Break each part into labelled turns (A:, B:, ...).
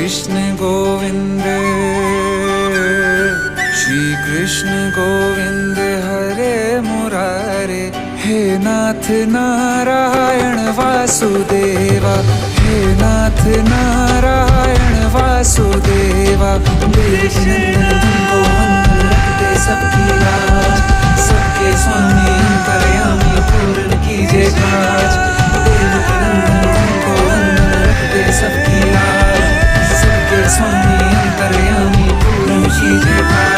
A: कृष्ण गोविंद श्री कृष्ण गोविंद हरे मुरारे। हे नाथ नारायण वासुदेवा, हे नाथ नारायण वासुदेवा। देवकी नंदन तुमको वंदन रखते सबकी लाज, सबके स्वामी अंतर्यामी पूर्ण कीजिए काज। देवकी नंदन तुमको वंदन रखते सबकी लाज, सबके स्वामी अंतर्यामी पूर्ण कीजिए काज।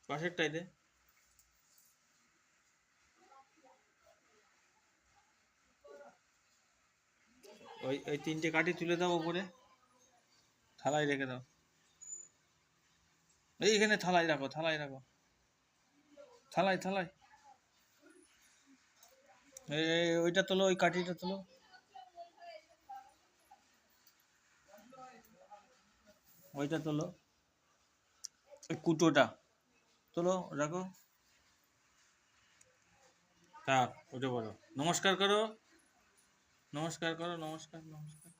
B: পাশেরটাই দে। ওই ওই তিনটে কাঠি তুলে দাও উপরে, থালায় রেখে দাও। এইখানে থালায় রাখো, থালায় রাখো, থালায় থালায়। ওইটা তোলো, ওই কাঠিটা তোলো, ওইটা তোলো, ওই কুটোটা তোলো, রাখো। থাক, উঠে পড়ো, নমস্কার করো, নমস্কার করো, নমস্কার নমস্কার।